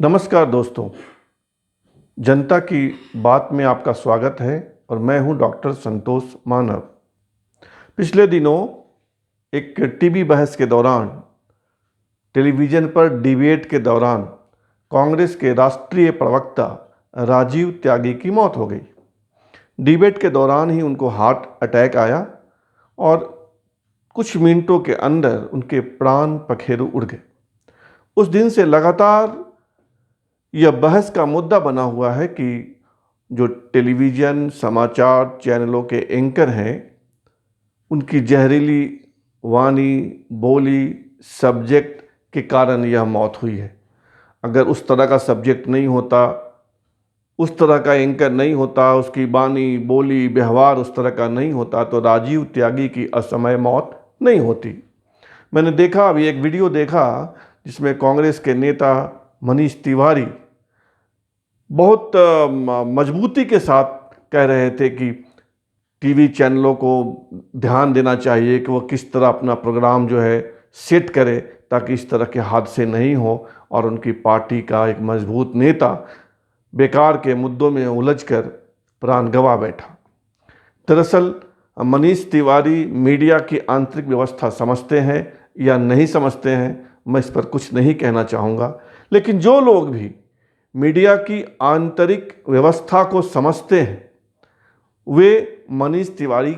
नमस्कार दोस्तों, जनता की बात में आपका स्वागत है और मैं हूं डॉक्टर संतोष मानव। पिछले दिनों एक टीवी बहस के दौरान, टेलीविज़न पर डिबेट के दौरान कांग्रेस के राष्ट्रीय प्रवक्ता राजीव त्यागी की मौत हो गई। डिबेट के दौरान ही उनको हार्ट अटैक आया और कुछ मिनटों के अंदर उनके प्राण पखेरु उड़ गए। उस दिन से लगातार यह बहस का मुद्दा बना हुआ है कि जो टेलीविज़न समाचार चैनलों के एंकर हैं, उनकी जहरीली वाणी, बोली, सब्जेक्ट के कारण यह मौत हुई है। अगर उस तरह का सब्जेक्ट नहीं होता, उस तरह का एंकर नहीं होता, उसकी वाणी, बोली, व्यवहार उस तरह का नहीं होता तो राजीव त्यागी की असमय मौत नहीं होती। मैंने देखा, अभी एक वीडियो देखा जिसमें कांग्रेस के नेता मनीष तिवारी बहुत मजबूती के साथ कह रहे थे कि टीवी चैनलों को ध्यान देना चाहिए कि वो किस तरह अपना प्रोग्राम जो है सेट करे ताकि इस तरह के हादसे नहीं हो, और उनकी पार्टी का एक मजबूत नेता बेकार के मुद्दों में उलझकर प्राण गंवा बैठा। दरअसल मनीष तिवारी मीडिया की आंतरिक व्यवस्था समझते हैं या नहीं समझते हैं, मैं इस पर कुछ नहीं कहना चाहूँगा, लेकिन जो लोग भी मीडिया की आंतरिक व्यवस्था को समझते हैं वे मनीष तिवारी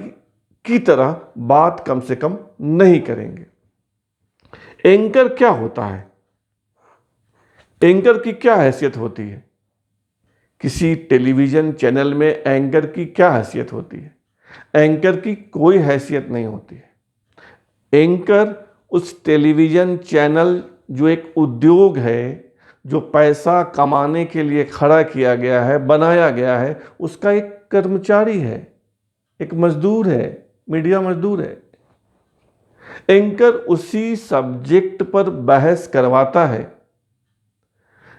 की तरह बात कम से कम नहीं करेंगे। एंकर क्या होता है? एंकर की क्या हैसियत होती है? किसी टेलीविज़न चैनल में एंकर की क्या हैसियत होती है? एंकर की कोई हैसियत नहीं होती है। एंकर उस टेलीविज़न चैनल जो एक उद्योग है, जो पैसा कमाने के लिए खड़ा किया गया है, बनाया गया है, उसका एक कर्मचारी है, एक मजदूर है, मीडिया मजदूर है। एंकर उसी सब्जेक्ट पर बहस करवाता है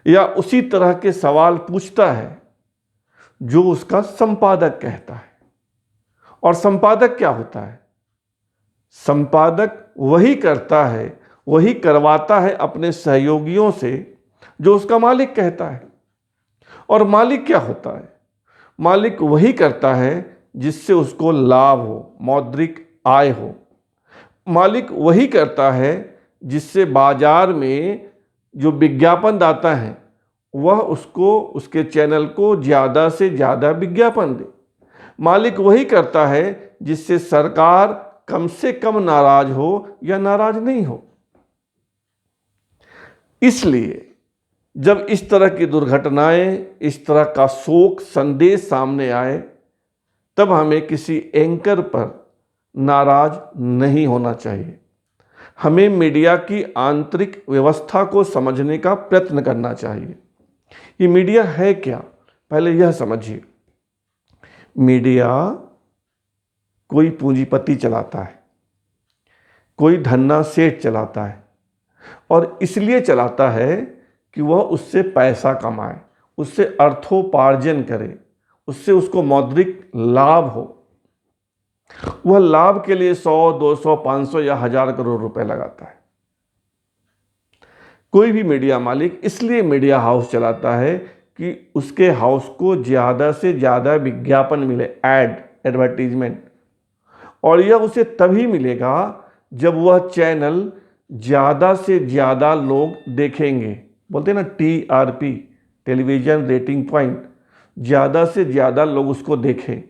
या उसी तरह के सवाल पूछता है जो उसका संपादक कहता है। और संपादक क्या होता है? संपादक वही करता है, वही करवाता है अपने सहयोगियों से जो उसका मालिक कहता है। और मालिक क्या होता है? मालिक वही करता है जिससे उसको लाभ हो, मौद्रिक आय हो। मालिक वही करता है जिससे बाजार में जो विज्ञापनदाता हैं वह उसको, उसके चैनल को ज़्यादा से ज़्यादा विज्ञापन दे। मालिक वही करता है जिससे सरकार कम से कम नाराज हो या नाराज नहीं हो। इसलिए जब इस तरह की दुर्घटनाएं, इस तरह का शोक संदेश सामने आए, तब हमें किसी एंकर पर नाराज नहीं होना चाहिए। हमें मीडिया की आंतरिक व्यवस्था को समझने का प्रयत्न करना चाहिए। ये मीडिया है क्या, पहले यह समझिए। मीडिया कोई पूंजीपति चलाता है, कोई धन्ना सेठ चलाता है, और इसलिए चलाता है कि वह उससे पैसा कमाए, उससे अर्थोपार्जन करे, उससे उसको मौद्रिक लाभ हो। वह लाभ के लिए 100, 200, 500 या 1000 करोड़ रुपए लगाता है। कोई भी मीडिया मालिक इसलिए मीडिया हाउस चलाता है कि उसके हाउस को ज़्यादा से ज़्यादा विज्ञापन मिले, एडवर्टीजमेंट। और यह उसे तभी मिलेगा जब वह चैनल ज़्यादा से ज़्यादा लोग देखेंगे। बोलते हैं ना TRP, टेलीविज़न रेटिंग पॉइंट, ज़्यादा से ज़्यादा लोग उसको देखें।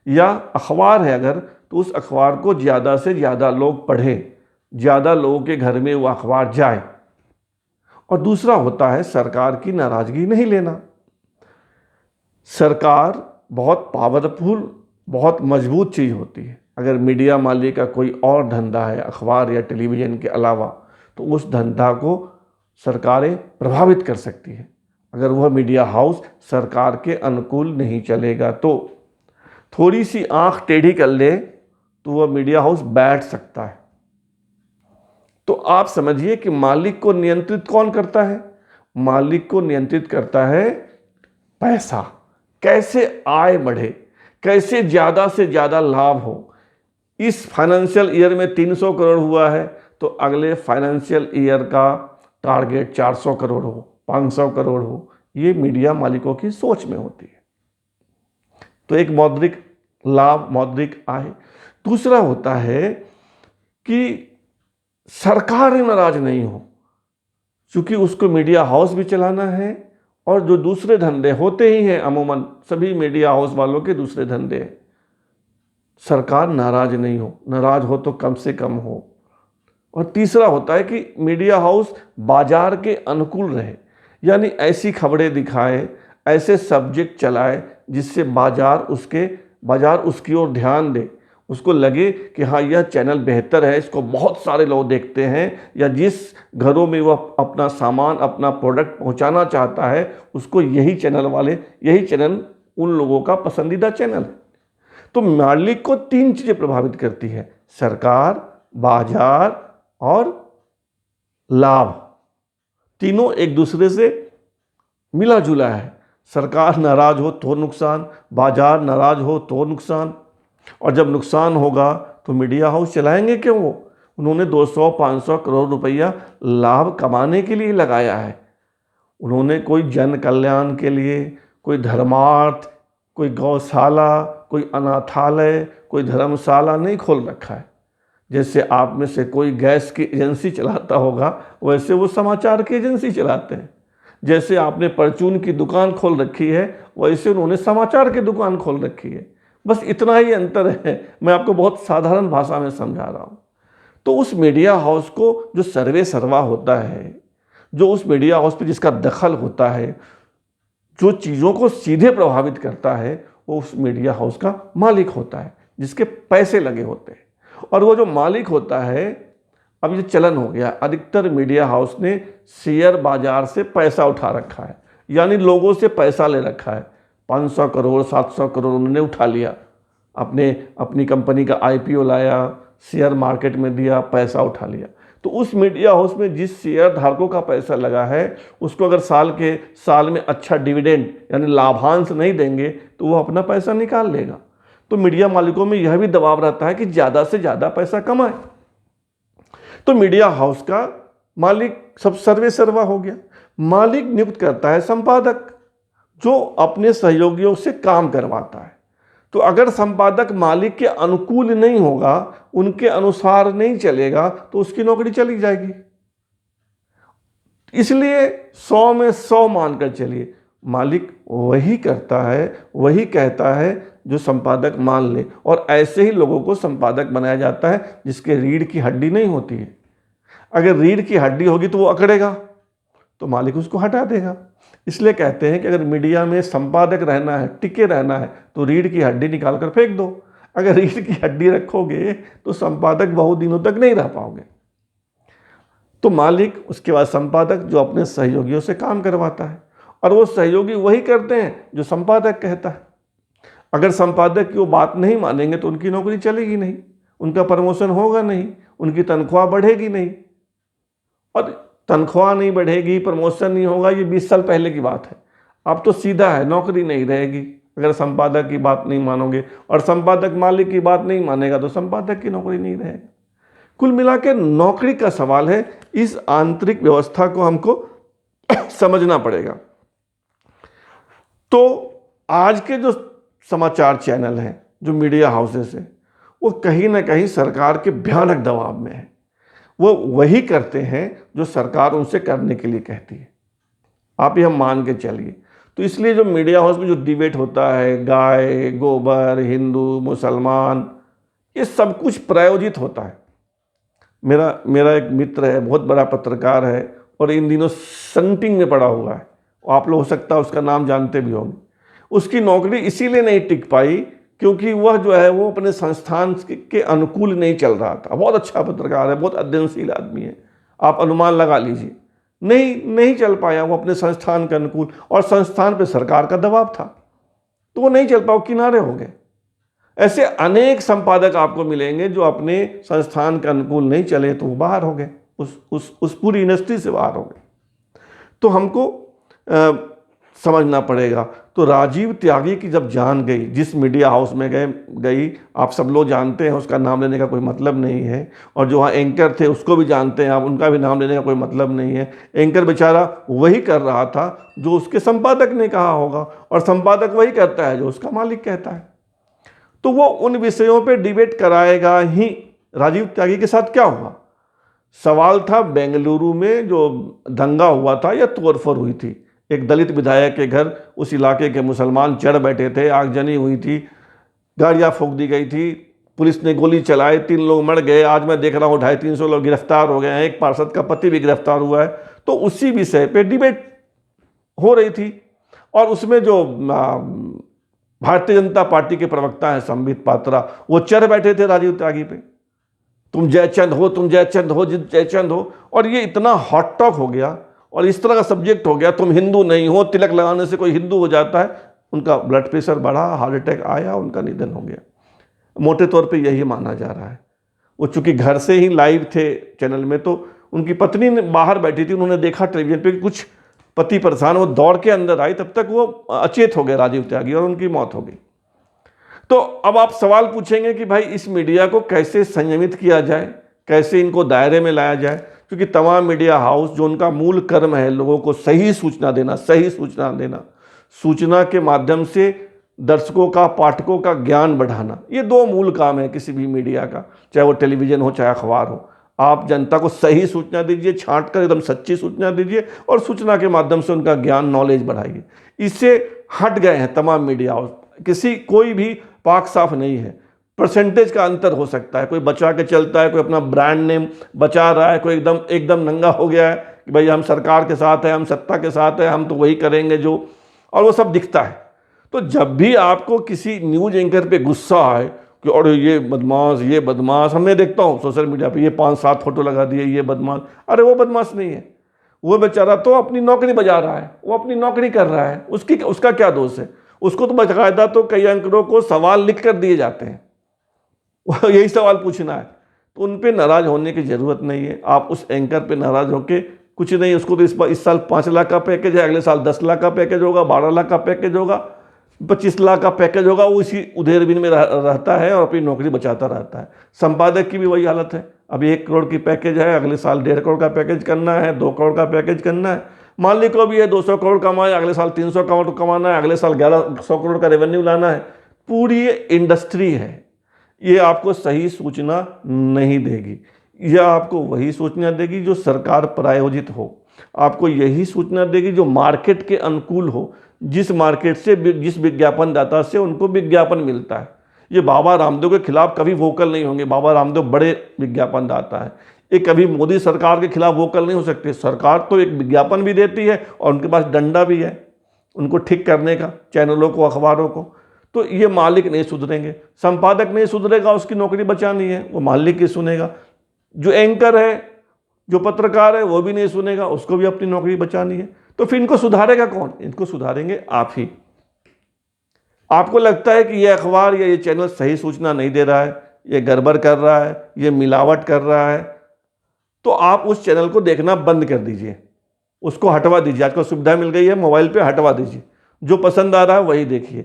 या अखबार है अगर, तो उस अखबार को ज़्यादा से ज़्यादा लोग पढ़ें, ज़्यादा लोगों के घर में वो अखबार जाए। और दूसरा होता है सरकार की नाराज़गी नहीं लेना। सरकार बहुत पावरफुल, बहुत मजबूत चीज़ होती है। अगर मीडिया मालिक का कोई और धंधा है अखबार या टेलीविज़न के अलावा, तो उस धंधा को सरकारें प्रभावित कर सकती है। अगर वह मीडिया हाउस सरकार के अनुकूल नहीं चलेगा तो थोड़ी सी आंख टेढ़ी कर ले तो वह मीडिया हाउस बैठ सकता है। तो आप समझिए कि मालिक को नियंत्रित कौन करता है? मालिक को नियंत्रित करता है पैसा। कैसे आय बढ़े, कैसे ज़्यादा से ज़्यादा लाभ हो। इस फाइनेंशियल ईयर में 300 करोड़ हुआ है तो अगले फाइनेंशियल ईयर का टारगेट 400 करोड़ हो, 500 करोड़ हो, ये मीडिया मालिकों की सोच में होती है। तो एक मौद्रिक लाभ, मौद्रिक आय। दूसरा होता है कि सरकार नाराज नहीं हो, क्योंकि उसको मीडिया हाउस भी चलाना है और जो दूसरे धंधे होते ही हैं, अमूमन सभी मीडिया हाउस वालों के दूसरे धंधे हैं, सरकार नाराज नहीं हो, नाराज हो तो कम से कम हो। और तीसरा होता है कि मीडिया हाउस बाजार के अनुकूल रहे, यानी ऐसी खबरें दिखाए, ऐसे सब्जेक्ट चलाए जिससे बाजार उसकी ओर ध्यान दे, उसको लगे कि हाँ यह चैनल बेहतर है, इसको बहुत सारे लोग देखते हैं, या जिस घरों में वह अपना सामान, अपना प्रोडक्ट पहुंचाना चाहता है, उसको यही चैनल उन लोगों का पसंदीदा चैनल है। तो मालिक को 3 चीज़ें प्रभावित करती है, सरकार, बाजार और लाभ। तीनों एक दूसरे से मिला जुला है। सरकार नाराज हो तो नुकसान, बाजार नाराज हो तो नुकसान, और जब नुकसान होगा तो मीडिया हाउस चलाएंगे क्यों? वो उन्होंने 200-500 करोड़ रुपया लाभ कमाने के लिए लगाया है। उन्होंने कोई जन कल्याण के लिए, कोई धर्मार्थ, कोई गौशाला, कोई अनाथालय, कोई धर्मशाला नहीं खोल रखा है। जैसे आप में से कोई गैस की एजेंसी चलाता होगा, वैसे वो समाचार की एजेंसी चलाते हैं। जैसे आपने परचून की दुकान खोल रखी है, वैसे उन्होंने समाचार की दुकान खोल रखी है। बस इतना ही अंतर है। मैं आपको बहुत साधारण भाषा में समझा रहा हूँ। तो उस मीडिया हाउस को जो सर्वे सर्वा होता है, जो उस मीडिया हाउस पे जिसका दखल होता है, जो चीज़ों को सीधे प्रभावित करता है, वो उस मीडिया हाउस का मालिक होता है, जिसके पैसे लगे होते हैं। और वो जो मालिक होता है, अब ये चलन हो गया, अधिकतर मीडिया हाउस ने शेयर बाजार से पैसा उठा रखा है, यानी लोगों से पैसा ले रखा है। 500 करोड़ 700 करोड़ उन्होंने उठा लिया, अपनी कंपनी का IPO लाया, शेयर मार्केट में दिया, पैसा उठा लिया। तो उस मीडिया हाउस में जिस शेयर धारकों का पैसा लगा है, उसको अगर साल में अच्छा डिविडेंड यानी लाभांश नहीं देंगे तो वो अपना पैसा निकाल लेगा। तो मीडिया मालिकों में यह भी दबाव रहता है कि ज़्यादा से ज़्यादा पैसा कमाए। तो मीडिया हाउस का मालिक सब सर्वे सर्वा हो गया। मालिक नियुक्त करता है संपादक, जो अपने सहयोगियों से काम करवाता है। तो अगर संपादक मालिक के अनुकूल नहीं होगा, उनके अनुसार नहीं चलेगा, तो उसकी नौकरी चली जाएगी। इसलिए 100 में 100 मानकर चलिए, मालिक वही करता है, वही कहता है जो संपादक मान ले। और ऐसे ही लोगों को संपादक बनाया जाता है जिसके रीढ़ की हड्डी नहीं होती है। अगर रीढ़ की हड्डी होगी तो वो अकड़ेगा, तो मालिक उसको हटा देगा। इसलिए कहते हैं कि अगर मीडिया में संपादक रहना है, टिके रहना है, तो रीढ़ की हड्डी निकाल कर फेंक दो। अगर रीढ़ की हड्डी रखोगे तो संपादक बहुत दिनों तक नहीं रह पाओगे। तो मालिक, उसके बाद संपादक, जो अपने सहयोगियों से काम करवाता है, और वो सहयोगी वही करते हैं जो संपादक कहता है। अगर संपादक की वो बात नहीं मानेंगे तो उनकी नौकरी चलेगी नहीं, उनका प्रमोशन होगा नहीं, उनकी तनख्वाह बढ़ेगी नहीं। और तनख्वाह नहीं बढ़ेगी, प्रमोशन नहीं होगा, ये 20 साल पहले की बात है। अब तो सीधा है, नौकरी नहीं रहेगी अगर संपादक की बात नहीं मानोगे, और संपादक मालिक की बात नहीं मानेगा तो संपादक की नौकरी नहीं रहेगी। कुल मिला के नौकरी का सवाल है। इस आंतरिक व्यवस्था को हमको समझना पड़ेगा। तो आज के जो समाचार चैनल हैं, जो मीडिया हाउसेस हैं, वो कहीं ना कहीं सरकार के भयानक दबाव में है। वो वही करते हैं जो सरकार उनसे करने के लिए कहती है। आप ये हम मान के चलिए। तो इसलिए जो मीडिया हाउस में जो डिबेट होता है, गाय गोबर, हिंदू मुसलमान, ये सब कुछ प्रायोजित होता है। मेरा एक मित्र है, बहुत बड़ा पत्रकार है, और इन दिनों संटिंग में पड़ा हुआ है। आप लोग हो सकता है उसका नाम जानते भी होंगे। उसकी नौकरी इसीलिए नहीं टिक पाई क्योंकि वह जो है वो अपने संस्थान के अनुकूल नहीं चल रहा था। बहुत अच्छा पत्रकार है, बहुत अध्ययनशील आदमी है, आप अनुमान लगा लीजिए। नहीं चल पाया वो अपने संस्थान के अनुकूल, और संस्थान पे सरकार का दबाव था, तो वो नहीं चल पाया, किनारे हो गए। ऐसे अनेक संपादक आपको मिलेंगे जो अपने संस्थान के अनुकूल नहीं चले तो वो बाहर हो गए, उस पूरी इंडस्ट्री से बाहर हो गए। तो हमको समझना पड़ेगा। तो राजीव त्यागी की जब जान गई, जिस मीडिया हाउस में गई, आप सब लोग जानते हैं, उसका नाम लेने का कोई मतलब नहीं है, और जो वहाँ एंकर थे उसको भी जानते हैं आप, उनका भी नाम लेने का कोई मतलब नहीं है। एंकर बेचारा वही कर रहा था जो उसके संपादक ने कहा होगा, और संपादक वही करता है जो उसका मालिक कहता है। तो वो उन विषयों पे डिबेट कराएगा ही। राजीव त्यागी के साथ क्या हुआ? सवाल था बेंगलुरु में जो दंगा हुआ था या तोड़फोड़ हुई थी, एक दलित विधायक के घर उस इलाके के मुसलमान चढ़ बैठे थे, आगजनी हुई थी, गाड़ियां फूंक दी गई थी, पुलिस ने गोली चलाई, 3 लोग मर गए। आज मैं देख रहा हूँ 250-300 लोग गिरफ्तार हो गए हैं, एक पार्षद का पति भी गिरफ्तार हुआ है। तो उसी विषय पे डिबेट हो रही थी, और उसमें जो भारतीय जनता पार्टी के प्रवक्ता हैं संबित पात्रा, वो चढ़ बैठे थे राजीव त्यागी पे, तुम जयचंद हो, तुम जयचंद हो, जयचंद हो। और ये इतना हॉट टॉक हो गया और इस तरह का सब्जेक्ट हो गया, तुम हिंदू नहीं हो, तिलक लगाने से कोई हिंदू हो जाता है। उनका ब्लड प्रेशर बढ़ा, हार्ट अटैक आया, उनका निधन हो गया। मोटे तौर पे यही माना जा रहा है। वो चूंकि घर से ही लाइव थे चैनल में, तो उनकी पत्नी ने बाहर बैठी थी, उन्होंने देखा टेलीविजन पे कुछ पति परेशान, वो दौड़ के अंदर आई, तब तक वो अचेत हो गए राजीव त्यागी, और उनकी मौत हो गई। तो अब आप सवाल पूछेंगे कि भाई इस मीडिया को कैसे संयमित किया जाए, कैसे इनको दायरे में लाया जाए, क्योंकि तमाम मीडिया हाउस जो उनका मूल कर्म है लोगों को सही सूचना देना, सही सूचना देना, सूचना के माध्यम से दर्शकों का, पाठकों का ज्ञान बढ़ाना, ये 2 मूल काम है किसी भी मीडिया का, चाहे वो टेलीविजन हो चाहे अखबार हो। आप जनता को सही सूचना दीजिए, छांट कर एकदम सच्ची सूचना दीजिए, और सूचना के माध्यम से उनका ज्ञान, नॉलेज बढ़ाइए। इससे हट गए हैं तमाम मीडिया हाउस, कोई भी पाक साफ नहीं है। परसेंटेज का अंतर हो सकता है, कोई बचा के चलता है, कोई अपना ब्रांड नेम बचा रहा है, कोई एकदम नंगा हो गया है कि भाई हम सरकार के साथ है, हम सत्ता के साथ है, हम तो वही करेंगे जो, और वो सब दिखता है। तो जब भी आपको किसी न्यूज एंकर पे गुस्सा आए कि और ये बदमाश, मैं देखता हूँ सोशल मीडिया पे, ये 5-7 फोटो लगा दिए, ये बदमाश, अरे वो बदमाश नहीं है, वो बेचारा तो अपनी नौकरी बजा रहा है, वो अपनी नौकरी कर रहा है, उसका क्या दोष है? उसको तो बाकायदा तो कई एंकरों को सवाल लिख कर दिए जाते हैं, यही सवाल पूछना है। तो उन पे नाराज होने की जरूरत नहीं है। आप उस एंकर पे नाराज होके कुछ नहीं, उसको तो इस साल 5 लाख का पैकेज है, अगले साल 10 लाख का पैकेज होगा, 12 लाख का पैकेज होगा, 25 लाख का पैकेज होगा, वो इसी उधेड़बुन में रहता है और अपनी नौकरी बचाता रहता है। संपादक की भी वही हालत है, अभी 1 करोड़ की पैकेज है, अगले साल 1.5 करोड़ का पैकेज करना है, 2 करोड़ का पैकेज करना है। मालिक को भी है 200 करोड़ कमाए, अगले साल 300 करोड़ कमाना है, अगले साल 1100 करोड़ का रेवेन्यू लाना है। पूरी इंडस्ट्री है, ये आपको सही सूचना नहीं देगी। यह आपको वही सूचना देगी जो सरकार प्रायोजित हो, आपको यही सूचना देगी जो मार्केट के अनुकूल हो, जिस मार्केट से, जिस विज्ञापनदाता से उनको विज्ञापन मिलता है। ये बाबा रामदेव के खिलाफ कभी वोकल नहीं होंगे, बाबा रामदेव बड़े विज्ञापनदाता है, ये कभी मोदी सरकार के खिलाफ वोकल नहीं हो सकते। सरकार तो एक विज्ञापन भी देती है और उनके पास डंडा भी है उनको ठीक करने का, चैनलों को, अखबारों को। तो ये मालिक नहीं सुधरेंगे, संपादक नहीं सुधरेगा, उसकी नौकरी बचानी है, वो मालिक की सुनेगा। जो एंकर है, जो पत्रकार है, वो भी नहीं सुनेगा, उसको भी अपनी नौकरी बचानी है। तो फिर इनको सुधारेगा कौन? इनको सुधारेंगे आप ही। आपको लगता है कि ये अखबार या ये चैनल सही सूचना नहीं दे रहा है, ये गड़बड़ कर रहा है, ये मिलावट कर रहा है, तो आप उस चैनल को देखना बंद कर दीजिए, उसको हटवा दीजिए। आजकल सुविधा मिल गई है, मोबाइल पे हटवा दीजिए, जो पसंद आ रहा है वही देखिए।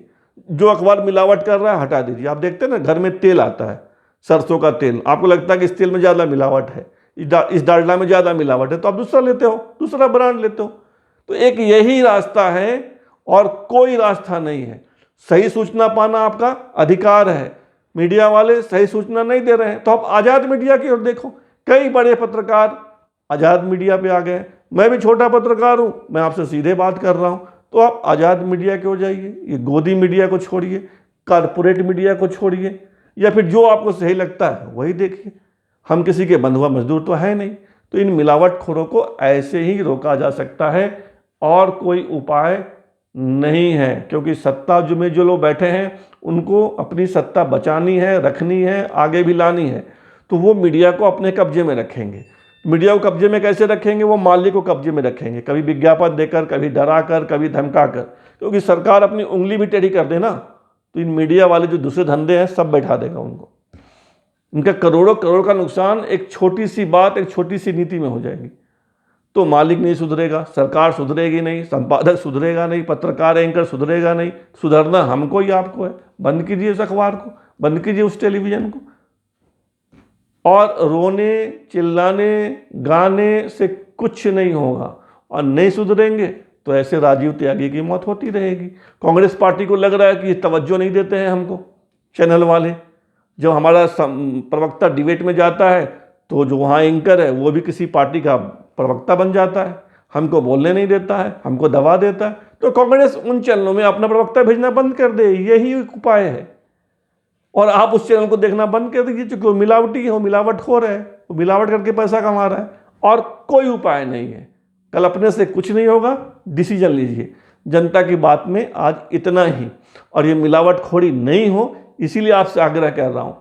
जो अखबार मिलावट कर रहा है हटा दीजिए। आप देखते हैं ना, घर में तेल आता है, सरसों का तेल, आपको लगता है कि इस तेल में ज़्यादा मिलावट है, इस डालडा में ज़्यादा मिलावट है, तो आप दूसरा लेते हो, दूसरा ब्रांड लेते हो। तो एक यही रास्ता है और कोई रास्ता नहीं है। सही सूचना पाना आपका अधिकार है। मीडिया वाले सही सूचना नहीं दे रहे हैं, तो आप आज़ाद मीडिया की ओर देखो। कई बड़े पत्रकार आज़ाद मीडिया पे आ गए। मैं भी छोटा पत्रकार हूँ, मैं आपसे सीधे बात कर रहा हूँ, तो आप आज़ाद मीडिया की ओर जाइए। ये गोदी मीडिया को छोड़िए, कारपोरेट मीडिया को छोड़िए, या फिर जो आपको सही लगता है वही देखिए। हम किसी के बंधुआ मजदूर तो है नहीं। तो इन मिलावटखोरों को ऐसे ही रोका जा सकता है और कोई उपाय नहीं है, क्योंकि सत्ता में जो लोग बैठे हैं उनको अपनी सत्ता बचानी है, रखनी है, आगे भी लानी है। तो वो मीडिया को अपने कब्जे में रखेंगे। मीडिया को कब्जे में कैसे रखेंगे? वो मालिक को कब्जे में रखेंगे, कभी विज्ञापन देकर, कभी डरा कर, कभी धमका कर। क्योंकि सरकार अपनी उंगली भी टेढ़ी कर देना तो इन मीडिया वाले जो दूसरे धंधे हैं सब बैठा देगा उनको। इनका करोड़ों करोड़ का नुकसान एक छोटी सी बात, एक छोटी सी नीति में हो जाएगी। तो मालिक नहीं सुधरेगा, सरकार सुधरेगी नहीं, संपादक सुधरेगा नहीं, पत्रकार एंकर सुधरेगा नहीं। सुधरना हमको ही आपको है। बंद कीजिए उस अखबार को, बंद कीजिए उस टेलीविज़न को। और रोने चिल्लाने गाने से कुछ नहीं होगा, और नहीं सुधरेंगे तो ऐसे राजीव त्यागी की मौत होती रहेगी। कांग्रेस पार्टी को लग रहा है कि तवज्जो नहीं देते हैं हमको चैनल वाले। जब हमारा प्रवक्ता डिबेट में जाता है तो जो वहाँ एंकर है वो भी किसी पार्टी का प्रवक्ता बन जाता है, हमको बोलने नहीं देता है, हमको दबा देता है। तो कांग्रेस उन चैनलों में अपना प्रवक्ता भेजना बंद कर दे, यही एक उपाय है। और आप उस चैनल को देखना बंद कर दीजिए, क्योंकि वो मिलावटी है, वो मिलावटखोर है, वो मिलावट करके पैसा कमा रहा है। और कोई उपाय नहीं है, कल अपने से कुछ नहीं होगा, डिसीजन लीजिए। जनता की बात में आज इतना ही। और ये मिलावटखोरी नहीं हो, इसीलिए आपसे आग्रह कर रहा हूँ,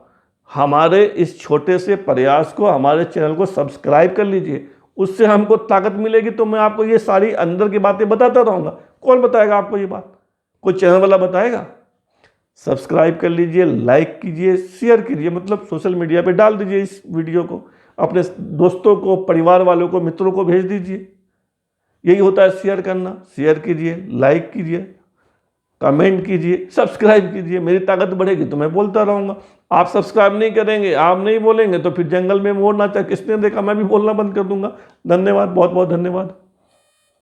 हमारे इस छोटे से प्रयास को, हमारे चैनल को सब्सक्राइब कर लीजिए। उससे हमको ताकत मिलेगी, तो मैं आपको ये सारी अंदर की बातें बताता रहूँगा। कौन बताएगा आपको ये बात? कोई चैनल वाला बताएगा? सब्सक्राइब कर लीजिए, लाइक कीजिए, शेयर कीजिए, मतलब सोशल मीडिया पे डाल दीजिए इस वीडियो को, अपने दोस्तों को, परिवार वालों को, मित्रों को भेज दीजिए। यही होता है शेयर करना। शेयर कीजिए, लाइक कीजिए, कमेंट कीजिए, सब्सक्राइब कीजिए। मेरी ताकत बढ़ेगी तो मैं बोलता रहूँगा। आप सब्सक्राइब नहीं करेंगे, आप नहीं बोलेंगे तो फिर जंगल में मोर नाचा किसने देखा, मैं भी बोलना बंद कर दूंगा। धन्यवाद, बहुत बहुत धन्यवाद।